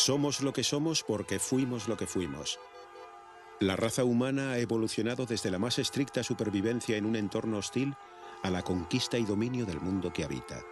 Somos lo que somos porque fuimos lo que fuimos. La raza humana ha evolucionado desde la más estricta supervivencia en un entorno hostil a la conquista y dominio del mundo que habita.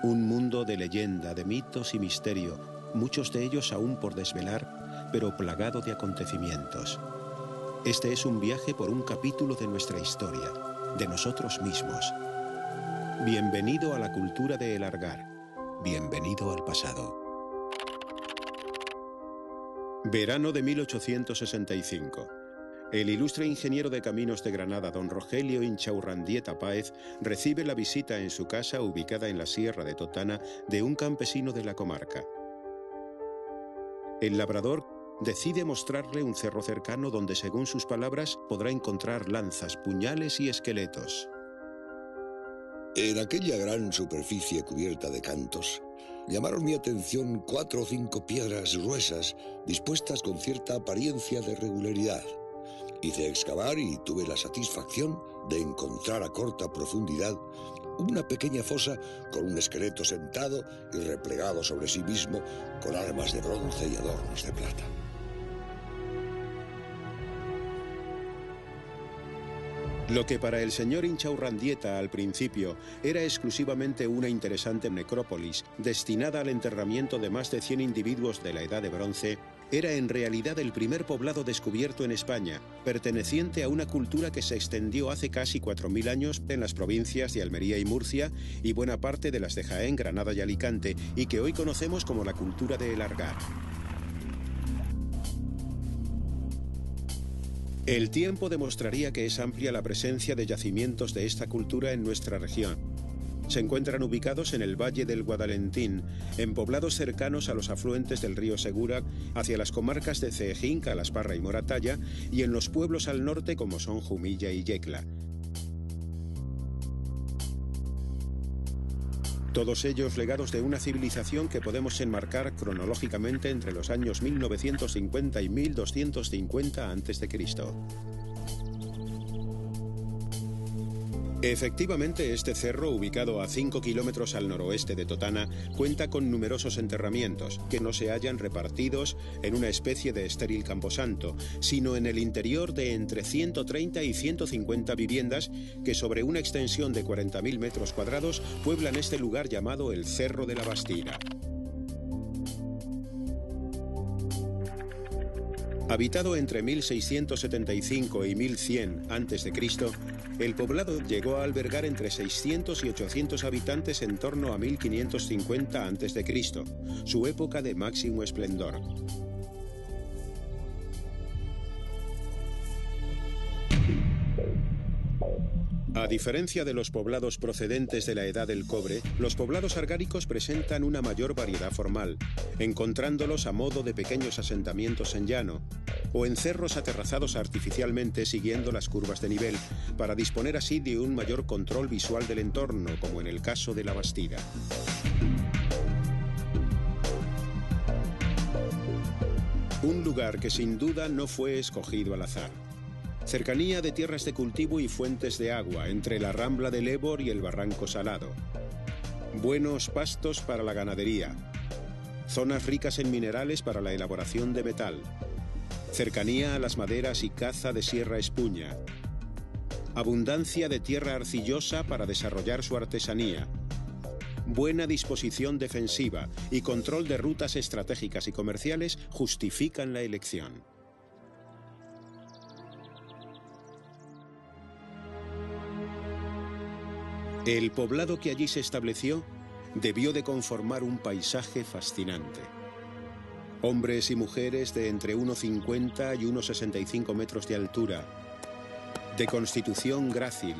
Un mundo de leyenda, de mitos y misterio, muchos de ellos aún por desvelar, pero plagado de acontecimientos. Este es un viaje por un capítulo de nuestra historia, de nosotros mismos. Bienvenido a la cultura de El Argar. Bienvenido al pasado. Verano de 1865. El ilustre ingeniero de caminos de Granada, don Rogelio Inchaurrandieta Páez, recibe la visita en su casa ubicada en la Sierra de Totana de un campesino de la comarca. El labrador decide mostrarle un cerro cercano donde, según sus palabras, podrá encontrar lanzas, puñales y esqueletos. En aquella gran superficie cubierta de cantos, llamaron mi atención 4 o 5 piedras gruesas dispuestas con cierta apariencia de regularidad. Hice excavar y tuve la satisfacción de encontrar a corta profundidad una pequeña fosa con un esqueleto sentado y replegado sobre sí mismo con armas de bronce y adornos de plata. Lo que para el señor Inchaurrandieta al principio era exclusivamente una interesante necrópolis destinada al enterramiento de más de 100 individuos de la Edad de Bronce, era en realidad el primer poblado descubierto en España, perteneciente a una cultura que se extendió hace casi 4000 años en las provincias de Almería y Murcia y buena parte de las de Jaén, Granada y Alicante, y que hoy conocemos como la cultura de El Argar. El tiempo demostraría que es amplia la presencia de yacimientos de esta cultura en nuestra región. Se encuentran ubicados en el Valle del Guadalentín, en poblados cercanos a los afluentes del río Segura, hacia las comarcas de Cejín, Calasparra y Moratalla, y en los pueblos al norte como son Jumilla y Yecla. Todos ellos legados de una civilización que podemos enmarcar cronológicamente entre los años 1950 y 1250 a.C. Efectivamente, este cerro, ubicado a 5 kilómetros al noroeste de Totana, cuenta con numerosos enterramientos, que no se hallan repartidos en una especie de estéril camposanto, sino en el interior de entre 130 y 150 viviendas que sobre una extensión de 40.000 metros cuadrados pueblan este lugar llamado el Cerro de la Bastida. Habitado entre 1675 y 1100 a.C., el poblado llegó a albergar entre 600 y 800 habitantes en torno a 1550 a.C., su época de máximo esplendor. A diferencia de los poblados procedentes de la Edad del Cobre, los poblados argáricos presentan una mayor variedad formal, encontrándolos a modo de pequeños asentamientos en llano, o en cerros aterrazados artificialmente siguiendo las curvas de nivel, para disponer así de un mayor control visual del entorno, como en el caso de la Bastida. Un lugar que sin duda no fue escogido al azar. Cercanía de tierras de cultivo y fuentes de agua entre la rambla del Ébor y el Barranco Salado. Buenos pastos para la ganadería. Zonas ricas en minerales para la elaboración de metal. Cercanía a las maderas y caza de sierra espuña. Abundancia de tierra arcillosa para desarrollar su artesanía. Buena disposición defensiva y control de rutas estratégicas y comerciales justifican la elección. El poblado que allí se estableció debió de conformar un paisaje fascinante. Hombres y mujeres de entre 1,50 y 1,65 metros de altura, de constitución grácil,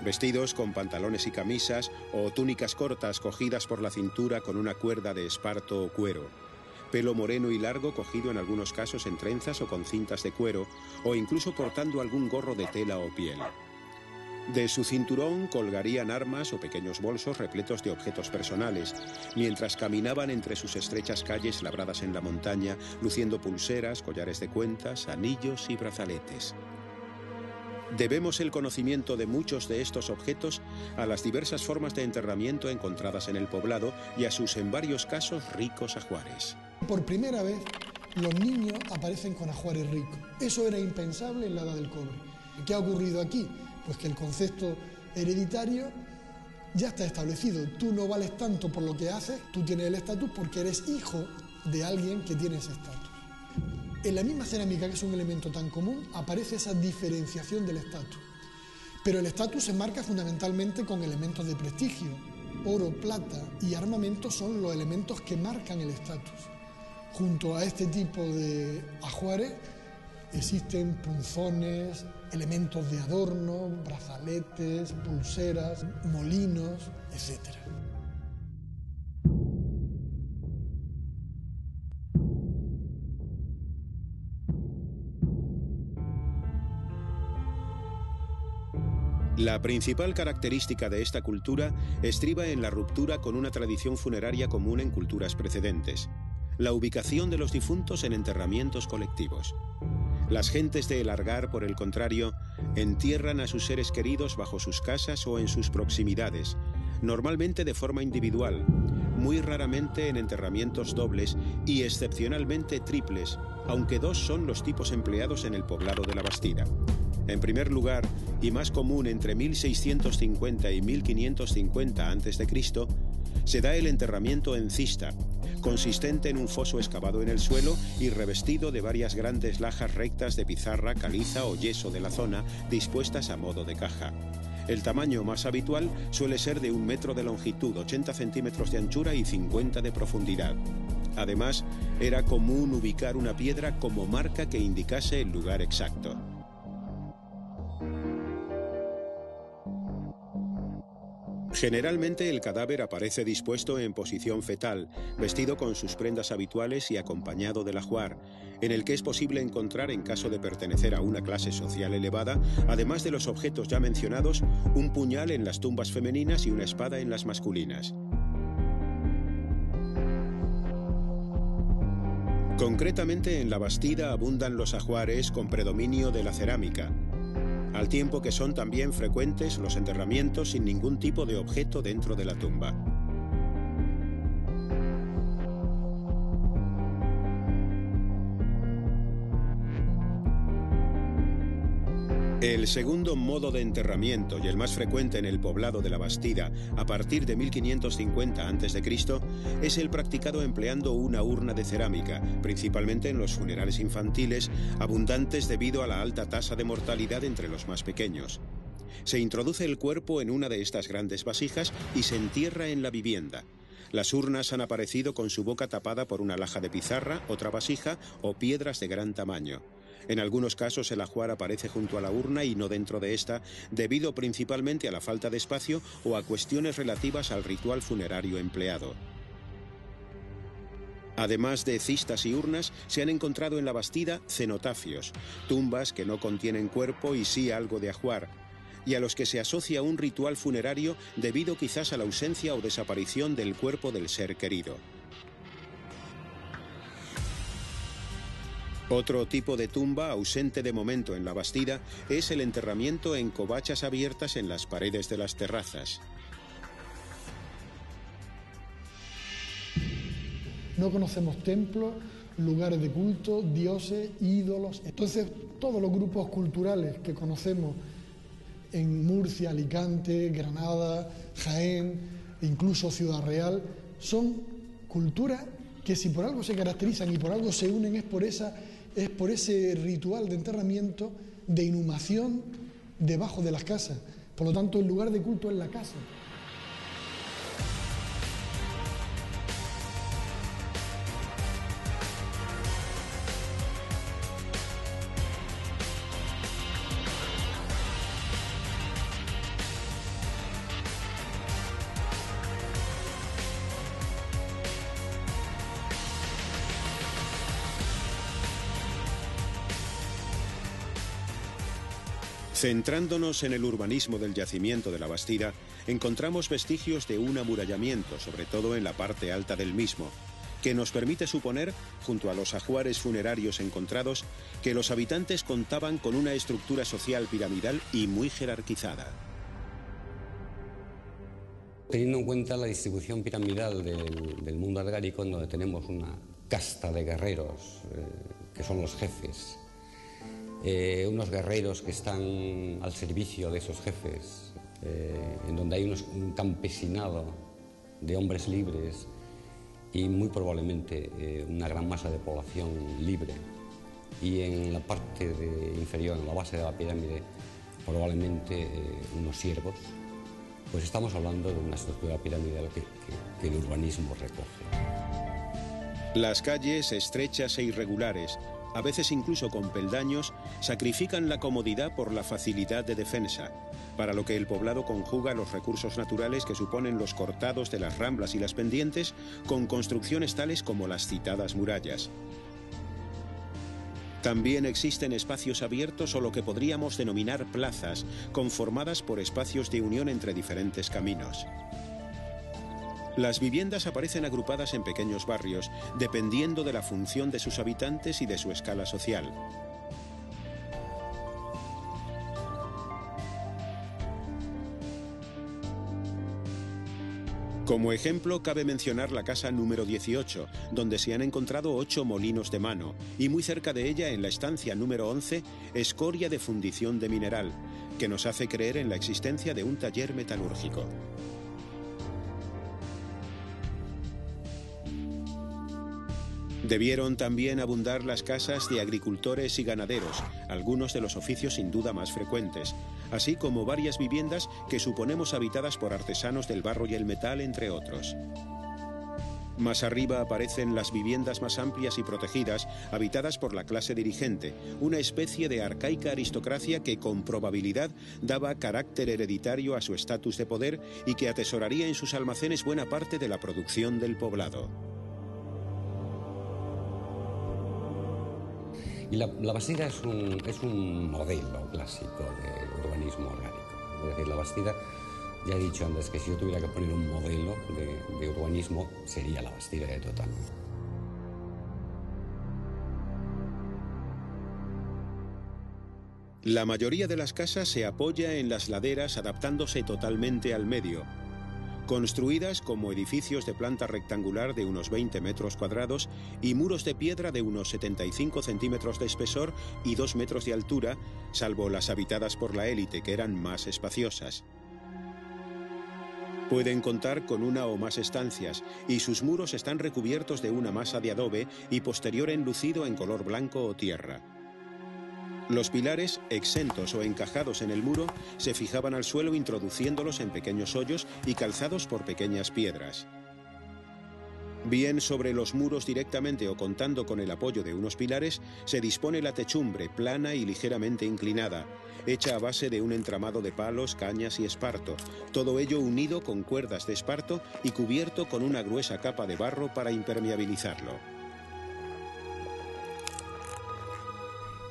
vestidos con pantalones y camisas o túnicas cortas cogidas por la cintura con una cuerda de esparto o cuero, pelo moreno y largo cogido en algunos casos en trenzas o con cintas de cuero, o incluso portando algún gorro de tela o piel. De su cinturón colgarían armas o pequeños bolsos repletos de objetos personales, mientras caminaban entre sus estrechas calles labradas en la montaña, luciendo pulseras, collares de cuentas, anillos y brazaletes. Debemos el conocimiento de muchos de estos objetos a las diversas formas de enterramiento encontradas en el poblado y a sus, en varios casos, ricos ajuares. Por primera vez, los niños aparecen con ajuares ricos. Eso era impensable en la Edad del Cobre. ¿Qué ha ocurrido aquí? Pues que el concepto hereditario ya está establecido. Tú no vales tanto por lo que haces, tú tienes el estatus porque eres hijo de alguien que tiene ese estatus. En la misma cerámica, que es un elemento tan común, aparece esa diferenciación del estatus. Pero el estatus se marca fundamentalmente con elementos de prestigio. Oro, plata y armamento son los elementos que marcan el estatus. Junto a este tipo de ajuares existen punzones, elementos de adorno, brazaletes, pulseras, molinos, etc. La principal característica de esta cultura estriba en la ruptura con una tradición funeraria común en culturas precedentes: la ubicación de los difuntos en enterramientos colectivos. Las gentes de El Argar, por el contrario, entierran a sus seres queridos bajo sus casas o en sus proximidades, normalmente de forma individual, muy raramente en enterramientos dobles y excepcionalmente triples, aunque dos son los tipos empleados en el poblado de La Bastida. En primer lugar, y más común entre 1650 y 1550 a.C., se da el enterramiento en cista, consistente en un foso excavado en el suelo y revestido de varias grandes lajas rectas de pizarra, caliza o yeso de la zona, dispuestas a modo de caja. El tamaño más habitual suele ser de 1 metro de longitud, 80 centímetros de anchura y 50 de profundidad. Además, era común ubicar una piedra como marca que indicase el lugar exacto. Generalmente el cadáver aparece dispuesto en posición fetal, vestido con sus prendas habituales y acompañado del ajuar, en el que es posible encontrar, en caso de pertenecer a una clase social elevada, además de los objetos ya mencionados, un puñal en las tumbas femeninas y una espada en las masculinas. Concretamente en La Bastida abundan los ajuares con predominio de la cerámica, al tiempo que son también frecuentes los enterramientos sin ningún tipo de objeto dentro de la tumba. El segundo modo de enterramiento, y el más frecuente en el poblado de La Bastida a partir de 1550 a.C., es el practicado empleando una urna de cerámica, principalmente en los funerales infantiles, abundantes debido a la alta tasa de mortalidad entre los más pequeños. Se introduce el cuerpo en una de estas grandes vasijas y se entierra en la vivienda. Las urnas han aparecido con su boca tapada por una laja de pizarra, otra vasija o piedras de gran tamaño. En algunos casos el ajuar aparece junto a la urna y no dentro de esta, debido principalmente a la falta de espacio o a cuestiones relativas al ritual funerario empleado. Además de cistas y urnas, se han encontrado en La Bastida cenotafios, tumbas que no contienen cuerpo y sí algo de ajuar, y a los que se asocia un ritual funerario debido quizás a la ausencia o desaparición del cuerpo del ser querido. Otro tipo de tumba ausente de momento en La Bastida es el enterramiento en covachas abiertas en las paredes de las terrazas. No conocemos templos, lugares de culto, dioses, ídolos. Entonces, todos los grupos culturales que conocemos en Murcia, Alicante, Granada, Jaén, incluso Ciudad Real, son culturas que si por algo se caracterizan y por algo se unen es por ese ritual de enterramiento, de inhumación debajo de las casas. Por lo tanto, el lugar de culto es la casa. Centrándonos en el urbanismo del yacimiento de La Bastida, encontramos vestigios de un amurallamiento, sobre todo en la parte alta del mismo. que nos permite suponer, junto a los ajuares funerarios encontrados, que los habitantes contaban con una estructura social piramidal y muy jerarquizada. Teniendo en cuenta la distribución piramidal del mundo argárico, en donde tenemos una casta de guerreros, que son los jefes, unos guerreros que están al servicio de esos jefes, en donde hay un campesinado de hombres libres y muy probablemente una gran masa de población libre, y en la parte inferior, en la base de la pirámide, probablemente unos siervos, pues estamos hablando de una estructura piramidal que el urbanismo recoge. Las calles, estrechas e irregulares, a veces incluso con peldaños, sacrifican la comodidad por la facilidad de defensa, para lo que el poblado conjuga los recursos naturales que suponen los cortados de las ramblas y las pendientes con construcciones tales como las citadas murallas. También existen espacios abiertos o lo que podríamos denominar plazas, conformadas por espacios de unión entre diferentes caminos. Las viviendas aparecen agrupadas en pequeños barrios, dependiendo de la función de sus habitantes y de su escala social. Como ejemplo, cabe mencionar la casa número 18, donde se han encontrado 8 molinos de mano, y muy cerca de ella, en la estancia número 11, escoria de fundición de mineral, que nos hace creer en la existencia de un taller metalúrgico. Debieron también abundar las casas de agricultores y ganaderos, algunos de los oficios sin duda más frecuentes, así como varias viviendas que suponemos habitadas por artesanos del barro y el metal, entre otros. Más arriba aparecen las viviendas más amplias y protegidas, habitadas por la clase dirigente, una especie de arcaica aristocracia que con probabilidad daba carácter hereditario a su estatus de poder y que atesoraría en sus almacenes buena parte de la producción del poblado. Y la Bastida es un modelo clásico de urbanismo orgánico. Es decir, la Bastida, ya he dicho antes que si yo tuviera que poner un modelo de urbanismo, sería la Bastida de Totana. La mayoría de las casas se apoya en las laderas, adaptándose totalmente al medio. Construidas como edificios de planta rectangular de unos 20 metros cuadrados y muros de piedra de unos 75 centímetros de espesor y 2 metros de altura, salvo las habitadas por la élite, que eran más espaciosas. Pueden contar con una o más estancias y sus muros están recubiertos de una masa de adobe y posterior enlucido en color blanco o tierra. Los pilares, exentos o encajados en el muro, se fijaban al suelo introduciéndolos en pequeños hoyos y calzados por pequeñas piedras. Bien sobre los muros directamente o contando con el apoyo de unos pilares, se dispone la techumbre, plana y ligeramente inclinada, hecha a base de un entramado de palos, cañas y esparto, todo ello unido con cuerdas de esparto y cubierto con una gruesa capa de barro para impermeabilizarlo.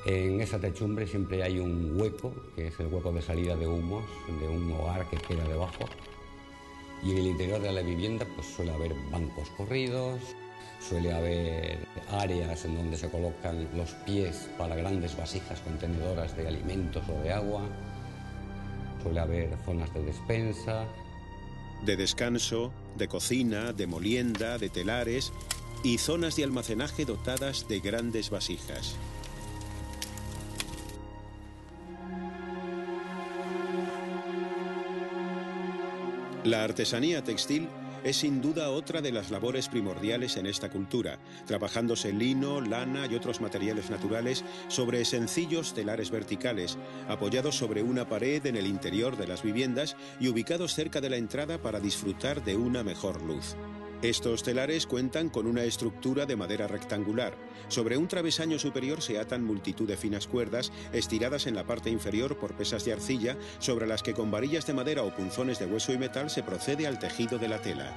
En esa techumbre siempre hay un hueco, que es el hueco de salida de humos, de un hogar que queda debajo. Y en el interior de la vivienda pues suele haber bancos corridos, suele haber áreas en donde se colocan los pies para grandes vasijas contenedoras de alimentos o de agua, suele haber zonas de despensa, de descanso, de cocina, de molienda, de telares y zonas de almacenaje dotadas de grandes vasijas. La artesanía textil es sin duda otra de las labores primordiales en esta cultura, trabajándose lino, lana y otros materiales naturales sobre sencillos telares verticales, apoyados sobre una pared en el interior de las viviendas y ubicados cerca de la entrada para disfrutar de una mejor luz. Estos telares cuentan con una estructura de madera rectangular. Sobre un travesaño superior se atan multitud de finas cuerdas estiradas en la parte inferior por pesas de arcilla, sobre las que con varillas de madera o punzones de hueso y metal se procede al tejido de la tela.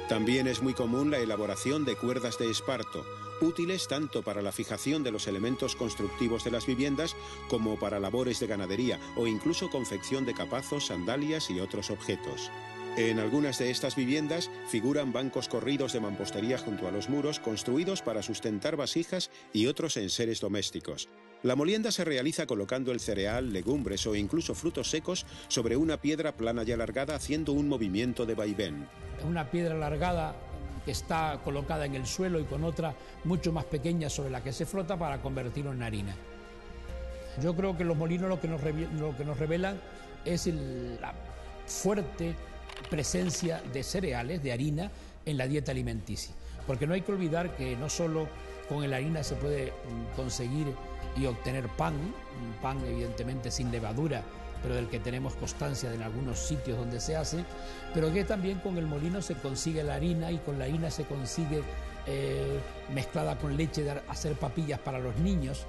También es muy común la elaboración de cuerdas de esparto, útiles tanto para la fijación de los elementos constructivos de las viviendas como para labores de ganadería o incluso confección de capazos, sandalias y otros objetos. En algunas de estas viviendas figuran bancos corridos de mampostería junto a los muros, construidos para sustentar vasijas y otros enseres domésticos. La molienda se realiza colocando el cereal, legumbres o incluso frutos secos sobre una piedra plana y alargada, haciendo un movimiento de vaivén. Una piedra alargada que está colocada en el suelo y con otra mucho más pequeña sobre la que se frota para convertirlo en harina. Yo creo que los molinos lo que nos revelan es la fuerte presencia de cereales, de harina, en la dieta alimenticia. Porque no hay que olvidar que no solo con la harina se puede conseguir y obtener pan, un pan evidentemente sin levadura, pero del que tenemos constancia en algunos sitios donde se hace, pero que también con el molino se consigue la harina y con la harina se consigue mezclada con leche de hacer papillas para los niños,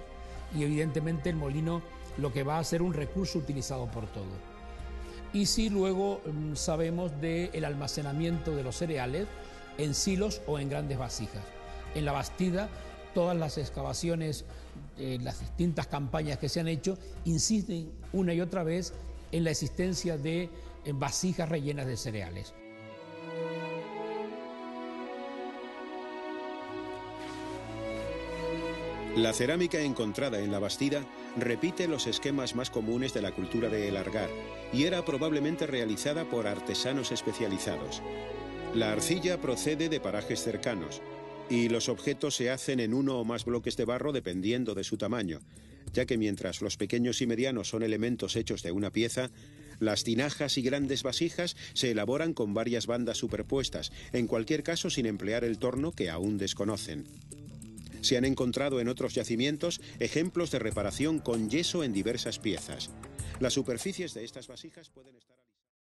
y evidentemente el molino lo que va a ser un recurso utilizado por todos. Y sí, luego sabemos del almacenamiento de los cereales en silos o en grandes vasijas. En la Bastida, todas las excavaciones, las distintas campañas que se han hecho, insisten una y otra vez en la existencia de vasijas rellenas de cereales. La cerámica encontrada en la Bastida repite los esquemas más comunes de la cultura de El Argar y era probablemente realizada por artesanos especializados. La arcilla procede de parajes cercanos y los objetos se hacen en uno o más bloques de barro dependiendo de su tamaño, ya que mientras los pequeños y medianos son elementos hechos de una pieza, las tinajas y grandes vasijas se elaboran con varias bandas superpuestas, en cualquier caso sin emplear el torno que aún desconocen. Se han encontrado en otros yacimientos ejemplos de reparación con yeso en diversas piezas. Las superficies de estas vasijas pueden estar...